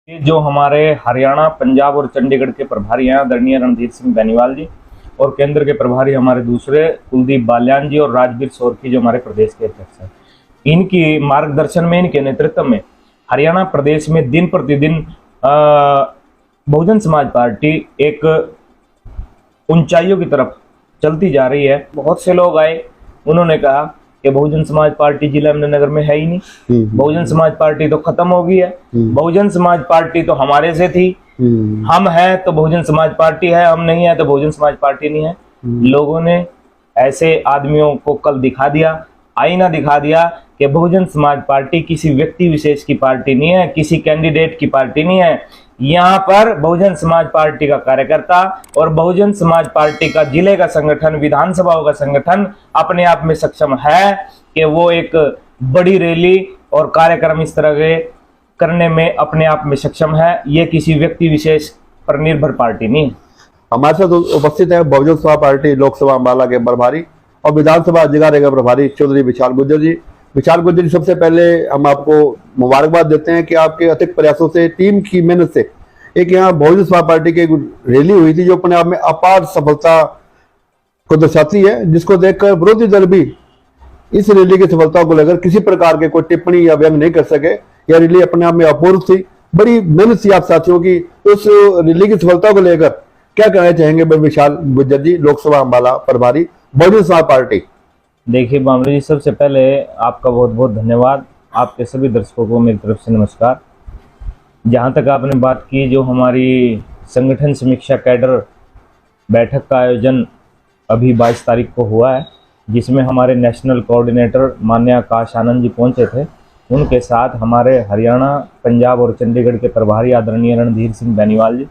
ये जो हमारे हरियाणा, पंजाब और चंडीगढ़ के प्रभारी हैं आदरणीय रणधीर सिंह बेनीवाल जी, और केंद्र के प्रभारी हमारे दूसरे कुलदीप बाल्यान जी और राजवीर सोरकी जो हमारे प्रदेश के अध्यक्ष हैं, इनकी मार्गदर्शन में, इनके नेतृत्व में हरियाणा प्रदेश में दिन प्रतिदिन बहुजन समाज पार्टी एक ऊंचाइयों की तरफ चलती जा रही है। बहुत से लोग आए, उन्होंने कहा कि बहुजन समाज पार्टी जिला अहमदनगर में है ही नहीं, बहुजन समाज पार्टी तो खत्म हो गई है, बहुजन समाज पार्टी तो हमारे से थी, हम हैं तो बहुजन समाज पार्टी है, हम नहीं है तो बहुजन समाज पार्टी नहीं है। लोगों ने ऐसे आदमियों को कल दिखा दिया, आईना दिखा दिया कि बहुजन समाज पार्टी किसी व्यक्ति विशेष की पार्टी नहीं है, किसी कैंडिडेट की पार्टी नहीं है। यहाँ पर बहुजन समाज पार्टी का कार्यकर्ता और बहुजन समाज पार्टी का जिले का संगठन, विधानसभाओं का संगठन अपने आप में सक्षम है कि वो एक बड़ी रैली और कार्यक्रम इस तरह के करने में अपने आप में सक्षम है। ये किसी व्यक्ति विशेष पर निर्भर पार्टी नहीं है। हमारे साथ उपस्थित है बहुजन समाज पार्टी लोकसभा अम्बाला के प्रभारी और विधानसभा जगारे के प्रभारी चौधरी विशाल गुर्जर जी। विशाल गुर्जर जी, सबसे पहले हम आपको मुबारकबाद देते हैं कि आपके अतिक प्रयासों से, टीम की मेहनत से एक यहाँ बहुजन समाज पार्टी की रैली हुई थी जो अपने आप में अपार सफलता को दर्शाती है, जिसको देखकर विरोधी दल भी इस रैली की सफलता को लेकर किसी प्रकार के कोई टिप्पणी या व्यंग नहीं कर सके। यह रैली अपने आप में अपूर्व थी, बड़ी मेहनत थी आप साथियों की। उस रैली की सफलता को लेकर क्या कहना चाहेंगे विशाल गुर्जर जी, लोकसभा अम्बाला प्रभारी बहुजन समाज पार्टी? देखिए बामरे जी, सबसे पहले आपका बहुत बहुत धन्यवाद। आपके सभी दर्शकों को मेरी तरफ से नमस्कार। जहां तक आपने बात की, जो हमारी संगठन समीक्षा कैडर बैठक का आयोजन अभी 22 तारीख को हुआ है, जिसमें हमारे नेशनल कोऑर्डिनेटर माननीय आकाश आनंद जी पहुंचे थे। उनके साथ हमारे हरियाणा, पंजाब और चंडीगढ़ के प्रभारी आदरणीय रणधीर सिंह बेनीवाल जी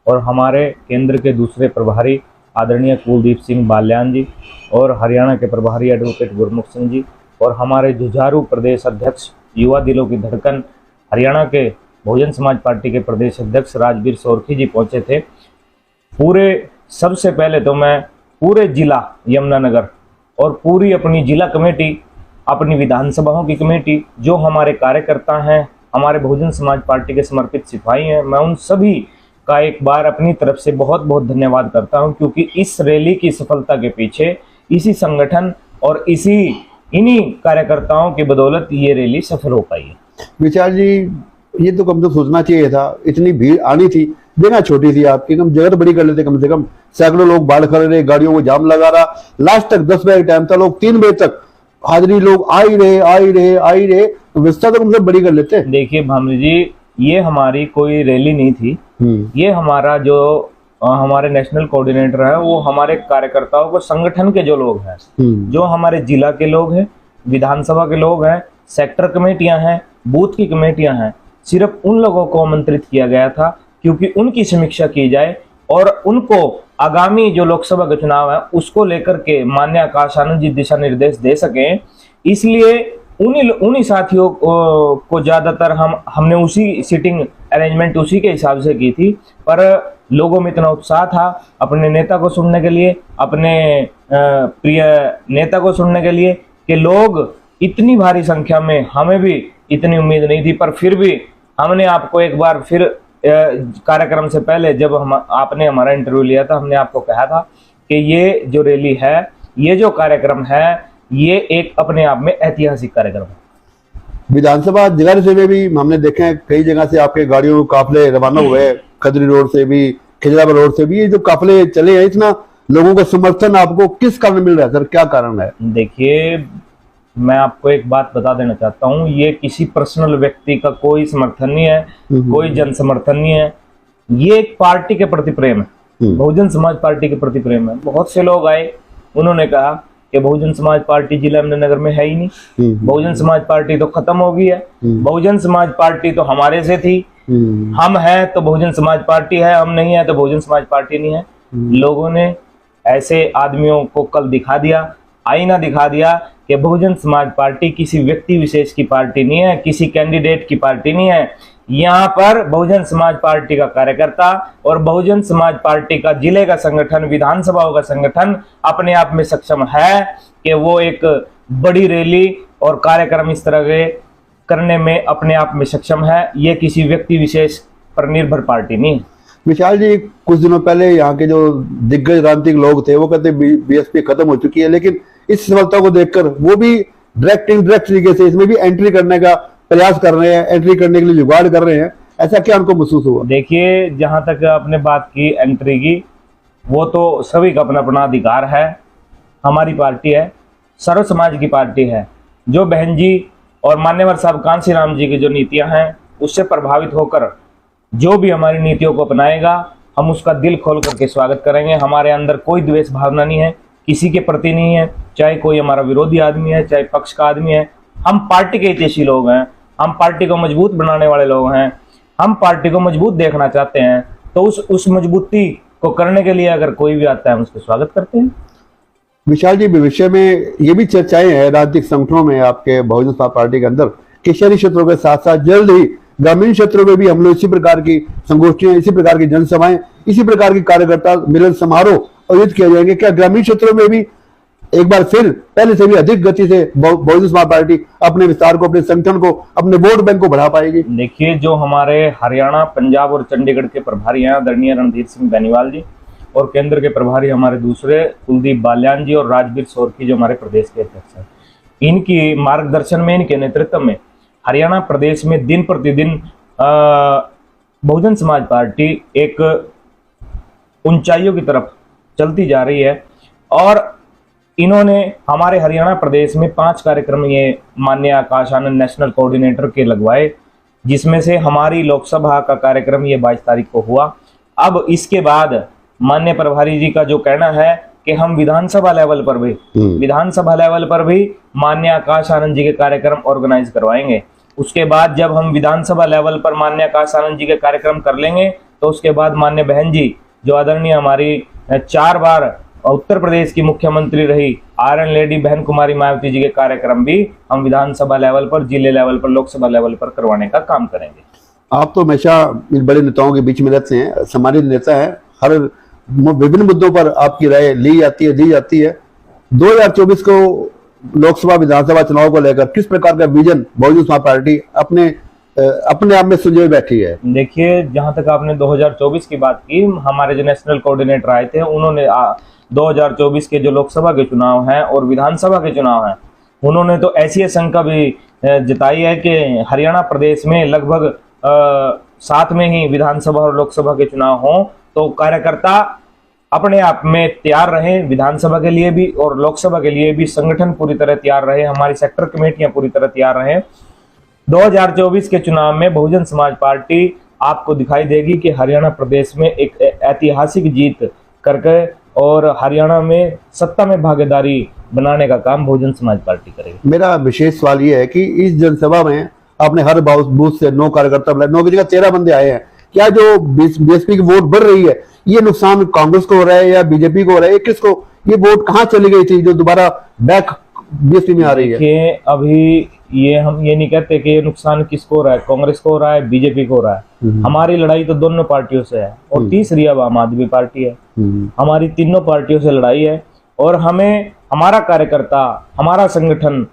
और हमारे केंद्र के दूसरे प्रभारी आदरणीय कुलदीप सिंह बाल्यान जी और हरियाणा के प्रभारी एडवोकेट गुरमुख सिंह जी और हमारे जुझारू प्रदेश अध्यक्ष, युवा दिलों की धड़कन, हरियाणा के बहुजन समाज पार्टी के प्रदेश अध्यक्ष राजवीर सोरकी जी पहुंचे थे। सबसे पहले तो मैं पूरे जिला यमुनानगर और पूरी अपनी जिला कमेटी, अपनी विधानसभाओं की कमेटी, जो हमारे कार्यकर्ता हैं, हमारे बहुजन समाज पार्टी के समर्पित सिपाही हैं, मैं उन सभी का एक बार अपनी तरफ से बहुत बहुत धन्यवाद करता हूं, क्योंकि इस रैली की सफलता के पीछे इसी संगठन और इन्हीं कार्यकर्ताओं की बदौलत ये रैली सफल हो पाई है। विचार जी, ये तो कम तो सोचना चाहिए था, इतनी भीड़ आनी थी, जगह छोटी थी आपकी, कम जगह बड़ी कर लेते। कम से कम सैकड़ों लोग बाढ़ खड़े रहे, गाड़ियों को जाम लगा रहा, लास्ट तक 10 बजे टाइम था, लोग 3 बजे तक हाजिरी, लोग आ ही रहे, तो व्यवस्था तो कम से बड़ी कर लेते। देखिए भामरी जी, ये हमारी कोई रैली नहीं थी, ये हमारा जो हमारे नेशनल कोऑर्डिनेटर है, वो हमारे कार्यकर्ताओं को, संगठन के जो लोग हैं, जो हमारे जिला के लोग हैं, विधानसभा के लोग हैं, सेक्टर कमेटियां हैं, बूथ की कमेटियां हैं, सिर्फ उन लोगों को आमंत्रित किया गया था क्योंकि उनकी समीक्षा की जाए और उनको आगामी जो लोकसभा का चुनाव है उसको लेकर के माननीय आकाश आनंद जी दिशा निर्देश दे सकें। इसलिए उन्हीं साथियों को ज्यादातर हमने उसी सीटिंग अरेंजमेंट उसी के हिसाब से की थी, पर लोगों में इतना उत्साह था अपने नेता को सुनने के लिए, अपने प्रिय नेता को सुनने के लिए, कि लोग इतनी भारी संख्या में, हमें भी इतनी उम्मीद नहीं थी, पर फिर भी हमने आपको एक बार फिर कार्यक्रम से पहले जब आपने हमारा इंटरव्यू लिया था, हमने आपको कहा था कि ये जो रैली है, ये जो कार्यक्रम है, ये एक अपने आप में ऐतिहासिक कार्यक्रम है। विधानसभा जगारे से भी हमने देखे हैं, कई जगह से आपके गाड़ियों काफले रवाना हुए, खदरी रोड से भी, खिजराबाद रोड से भी, ये जो काफले चले हैं, इतना लोगों का समर्थन आपको किस कारण मिल रहा है सर, क्या कारण है? देखिए, मैं आपको एक बात बता देना चाहता हूँ, ये किसी पर्सनल व्यक्ति का कोई समर्थन नहीं है, कोई जन समर्थन नहीं है, ये एक पार्टी के प्रति प्रेम है, बहुजन समाज पार्टी के प्रति प्रेम है। बहुत से लोग आए, उन्होंने कहा कि बहुजन समाज पार्टी जिला अहमदनगर में है ही नहीं, बहुजन समाज पार्टी तो खत्म हो गई है, बहुजन समाज पार्टी तो हमारे से थी, हम हैं तो बहुजन समाज पार्टी है, हम नहीं है तो बहुजन समाज पार्टी नहीं है। लोगों ने ऐसे आदमियों को कल दिखा दिया, आईना दिखा दिया कि बहुजन समाज पार्टी किसी व्यक्ति विशेष की पार्टी नहीं है, किसी कैंडिडेट की पार्टी नहीं है। यहाँ पर बहुजन समाज पार्टी का कार्यकर्ता और बहुजन समाज पार्टी का जिले का संगठन, विधानसभाओं का संगठन अपने आप में सक्षम है कि वो एक बड़ी रैली और कार्यक्रम इस तरह के करने में अपने आप में सक्षम है। ये किसी व्यक्ति विशेष पर निर्भर पार्टी नहीं। विशाल जी, कुछ दिनों पहले यहाँ के जो दिग्गज राजनीतिक लोग थे वो कहते बीएसपी खत्म हो चुकी है, लेकिन इस सफलता को देखकर वो भी इनडायरेक्ट तरीके से इसमें भी एंट्री करने का प्रयास कर रहे हैं, एंट्री करने के लिए जुगाड़ कर रहे हैं। ऐसा क्या उनको महसूस हुआ? देखिए, जहां तक आपने बात की एंट्री की, वो तो सभी का अपना अपना अधिकार है। हमारी पार्टी है, सर्व समाज की पार्टी है। जो बहन जी और मान्यवर साहब कांशीराम जी की जो नीतियां हैं उससे प्रभावित होकर जो भी हमारी नीतियों को अपनाएगा, हम उसका दिल खोल करके स्वागत करेंगे। हमारे अंदर कोई द्वेष भावना नहीं है, किसी के प्रति नहीं है, चाहे कोई हमारा विरोधी आदमी है, चाहे पक्ष का आदमी है। हम पार्टी के हितैषी लोग हैं, हम पार्टी को मजबूत बनाने वाले लोग हैं, हम पार्टी को मजबूत देखना चाहते हैं। तो उस मजबूती को करने के लिए अगर कोई भी आता है, हम उसका स्वागत करते हैं। विशाल जी, भविष्य में ये भी चर्चाएं हैं राजनीतिक संगठनों में आपके बहुजन समाज पार्टी के अंदर कि शहरी क्षेत्रों के साथ साथ जल्द ही ग्रामीण क्षेत्रों में भी हम लोग इसी प्रकार की संगोष्ठियां, इसी प्रकार की जनसभाएं, इसी प्रकार की कार्यकर्ता मिलन समारोह आयोजित किए जाएंगे। क्या ग्रामीण क्षेत्रों में भी एक बार फिर पहले से भी अधिक गति से बहुजन समाज पार्टी अपने विस्तार को, अपने संगठन को, अपने वोट बैंक को बढ़ा पाएगी? देखिए, जो हमारे हरियाणा, पंजाब और चंडीगढ़ के प्रभारी हैं आदरणीय रणधीर सिंह बेनीवाल जी, और केंद्र के प्रभारी हमारे दूसरे कुलदीप बाल्यान जी और राजवीर सोरकी जो हमारे प्रदेश के अध्यक्ष हैं, इनकी मार्गदर्शन में, इनके नेतृत्व में हरियाणा प्रदेश में दिन प्रतिदिन बहुजन समाज पार्टी एक ऊंचाइयों की तरफ चलती जा रही है। और इन्होंने हमारे हरियाणा प्रदेश में 5 कार्यक्रम ये माननीय आकाश आनंद नेशनल कोऑर्डिनेटर के लगवाए, जिसमें से हमारी लोकसभा का कार्यक्रम ये 22 तारीख को हुआ। अब इसके बाद माननीय प्रभारी जी का जो कहना है कि हम विधानसभा लेवल पर भी माननीय आकाश आनंद जी के कार्यक्रम ऑर्गेनाइज करवाएंगे। उसके बाद जब हम विधानसभा लेवल पर माननीय आकाश आनंद जी के कार्यक्रम कर लेंगे, तो उसके बाद माननीय बहन जी जो आदरणीय हमारी 4 बार उत्तर प्रदेश की मुख्यमंत्री रही आयरन लेडी बहन कुमारी मायावती जी के कार्यक्रम भी हम विधानसभा लेवल पर, जिले लेवल पर, लोकसभा लेवल पर करवाने का काम करेंगे। आप तो हमेशा इन बड़े नेताओं के बीच में रहते हैं, सम्मानित नेता हैं, हर विभिन्न मुद्दों पर आपकी राय ली जाती है, दी जाती है। 2024 को लोकसभा विधानसभा चुनाव को लेकर किस प्रकार का विजन बहुजन समाज पार्टी अपने आप में सुलझे बैठी है? देखिए, जहां तक आपने 2024 की बात की, हमारे जो नेशनल कोऑर्डिनेटर आए थे, उन्होंने 2024 के जो लोकसभा के चुनाव हैं और विधानसभा के चुनाव हैं, उन्होंने तो ऐसी आशंका भी जताई है कि हरियाणा प्रदेश में लगभग साथ में ही विधानसभा और लोकसभा के चुनाव हों, तो कार्यकर्ता अपने आप में तैयार रहे, विधानसभा के लिए भी और लोकसभा के लिए भी संगठन पूरी तरह तैयार रहे, हमारी सेक्टर कमेटियां पूरी तरह तैयार रहे। 2024 के चुनाव में बहुजन समाज पार्टी आपको दिखाई देगी कि हरियाणा प्रदेश में एक ऐतिहासिक जीत करके और हरियाणा में सत्ता में भागीदारी बनाने का काम बहुजन समाज पार्टी करेगी। मेरा विशेष सवाल यह है कि इस जनसभा में आपने हर बूथ से 9 कार्यकर्ता बुलाए, 9 की जगह 13 बंदे आए हैं। क्या जो बीएसपी की वोट बढ़ रही है, ये नुकसान कांग्रेस को हो रहा है या बीजेपी को हो रहा है? किसको ये वोट कहाँ चली गई थी जो दोबारा बैक बीएसपी में आ रही है? कि अभी ये हम ये नहीं कहते कि ये नुकसान किसको हो रहा है, कांग्रेस को हो रहा है, बीजेपी को हो रहा है। हमारी लड़ाई तो दोनों पार्टियों से है और तीसरी अब आम आदमी पार्टी है। हमारी तीनों पार्टियों से लड़ाई है और हमें, हमारा कार्यकर्ता, हमारा संगठन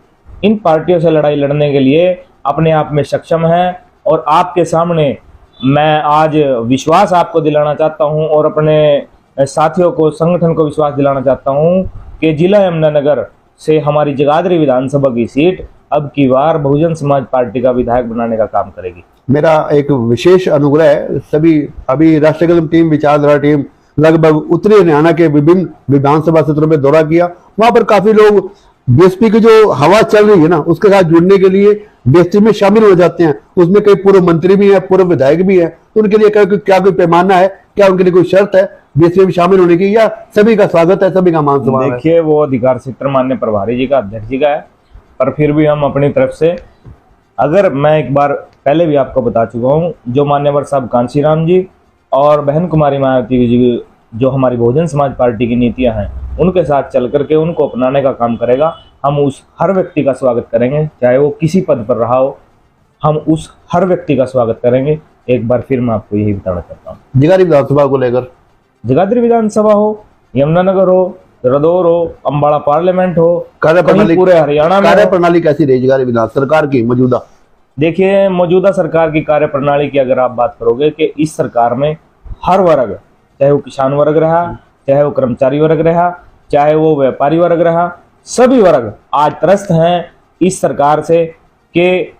इन पार्टियों से लड़ाई लड़ने के लिए अपने आप में सक्षम है। और आपके सामने मैं आज विश्वास आपको दिलाना चाहता हूं और अपने साथियों को, संगठन को विश्वास दिलाना चाहता हूं कि जिला यमुनानगर से हमारी जगाधरी विधानसभा की सीट अब की बार बहुजन समाज पार्टी का विधायक बनाने का काम करेगी। मेरा एक विशेष अनुग्रह है, सभी अभी राष्ट्रीय कदम टीम, विचारधारा टीम लगभग उत्तरी हरियाणा के विभिन्न विधानसभा क्षेत्रों में दौरा किया। वहां पर काफी लोग बीएसपी की जो हवा चल रही है ना, उसके साथ जुड़ने के लिए बीएसपी में शामिल हो जाते हैं। उसमें कई पूर्व मंत्री भी है, पूर्व विधायक भी है, तो उनके लिए क्या कोई पैमाना है, क्या उनके लिए कोई शर्त है बीएसपी में शामिल होने की, या सभी का स्वागत है, सभी का मान सम्मान है? देखिए, वो अधिकार क्षेत्र माननीय प्रभारी जी का, अध्यक्ष जी का है, पर फिर भी हम अपनी तरफ से, अगर मैं एक बार पहले भी आपको बता चुका हूँ, जो मान्यवर साहब कांशीराम जी और बहन कुमारी मायावती जी जो हमारी बहुजन समाज पार्टी की नीतियां हैं, उनके साथ चल करके उनको अपनाने का काम करेगा। हम उस हर व्यक्ति का स्वागत करेंगे, चाहे वो किसी पद पर रहा हो, हम उस हर व्यक्ति का स्वागत करेंगे। एक बार फिर मैं आपको यही बताना चाहता हूँ। जगाधरी विधानसभा को लेकर, जगाधरी विधानसभा हो, यमुनानगर हो, रदौर हो, अम्बाड़ा पार्लियामेंट हो, कार्यप्रणाली पूरे हरियाणा में कार्यप्रणाली कैसी रही जगाधरी विधान सरकार की मौजूदा? देखिए, मौजूदा सरकार की कार्यप्रणाली की अगर आप बात करोगे कि इस सरकार में हर वर्ग, चाहे वो किसान वर्ग रहा, चाहे वो कर्मचारी वर्ग रहा, चाहे वो व्यापारी वर्ग रहा, सभी वर्ग आज त्रस्त हैं इस सरकार से कि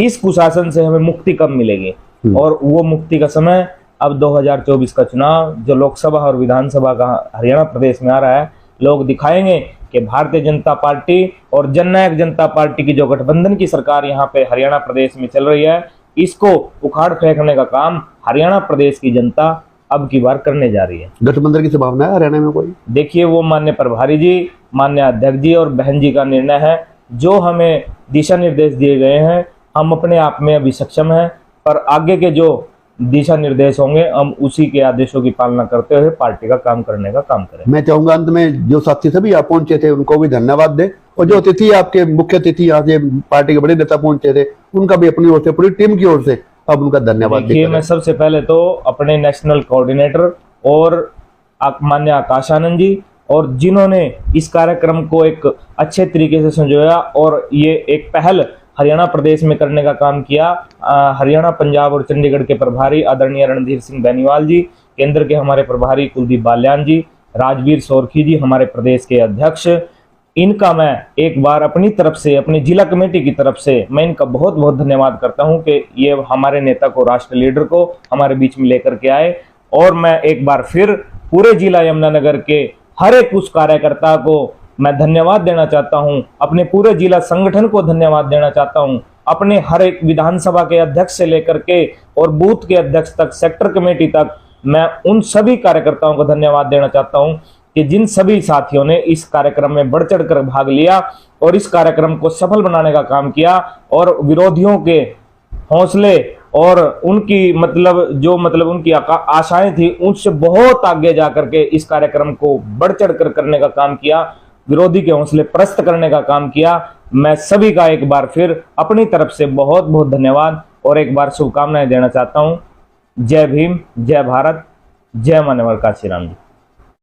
इस कुशासन से हमें मुक्ति कब मिलेगी। और वो मुक्ति का समय अब 2024 का चुनाव जो लोकसभा और विधानसभा का हरियाणा प्रदेश में आ रहा है, लोग दिखाएंगे कि भारतीय जनता पार्टी और जननायक जनता पार्टी की जो गठबंधन की सरकार यहाँ पे हरियाणा प्रदेश में चल रही है, इसको उखाड़ फेंकने का काम हरियाणा प्रदेश की जनता अब की बार करने जा रही है। गठबंधन की संभावना है हरियाणा में कोई? देखिए, वो माननीय प्रभारी जी, माननीय अध्यक्ष जी और बहन जी का निर्णय है। जो हमें दिशा निर्देश दिए गए हैं, हम अपने आप में अभी सक्षम हैं, पर आगे के जो दिशा निर्देश होंगे हम उसी के आदेशों की पालना करते हुए पार्टी का काम करने का काम करें। मैं चाहूंगा अंत में जो साथी सभी यहाँ पहुंचे थे उनको भी धन्यवाद दे, और जो अतिथि आपके मुख्य अतिथि यहाँ से पार्टी के बड़े नेता पहुंचे थे उनका भी अपनी ओर से, पूरी टीम की ओर से अब उनका धन्यवाद। देखिए, मैं सबसे पहले तो अपने नेशनल कोऑर्डिनेटर और माननीय आकाश आनंद जी, और जिन्होंने इस कार्यक्रम को एक अच्छे तरीके से संजोया और ये एक पहल हरियाणा प्रदेश में करने का काम किया। हरियाणा, पंजाब और चंडीगढ़ के प्रभारी आदरणीय रणधीर सिंह बेनीवाल जी, केंद्र के हमारे प्रभारी कुलदीप बाल्यान जी, राजवीर सोरखी जी हमारे प्रदेश के अध्यक्ष, इनका मैं एक बार अपनी तरफ से, अपनी जिला कमेटी की तरफ से मैं इनका बहुत बहुत धन्यवाद करता हूं कि ये हमारे नेता को, राष्ट्र लीडर को हमारे बीच में लेकर के आए। और मैं एक बार फिर पूरे जिला यमुनानगर के हर एक उस कार्यकर्ता को मैं धन्यवाद देना चाहता हूं, अपने पूरे जिला संगठन को धन्यवाद देना चाहता हूं, अपने हर एक विधानसभा के अध्यक्ष से लेकर के और बूथ के अध्यक्ष तक, सेक्टर कमेटी तक, मैं उन सभी कार्यकर्ताओं को धन्यवाद देना चाहता हूं कि जिन सभी साथियों ने इस कार्यक्रम में बढ़ चढ़ कर भाग लिया और इस कार्यक्रम को सफल बनाने का काम किया और विरोधियों के हौसले और उनकी उनकी आशाएं थी, उनसे बहुत आगे जाकर के इस कार्यक्रम को बढ़ चढ़ कर करने का काम किया, विरोधी के हौसले प्रस्त करने का काम किया। मैं सभी का एक बार फिर अपनी तरफ से बहुत बहुत धन्यवाद और एक बार शुभकामनाएं देना चाहता हूं। जय भीम, जय भारत, जय मान्यवर काशीराम जी।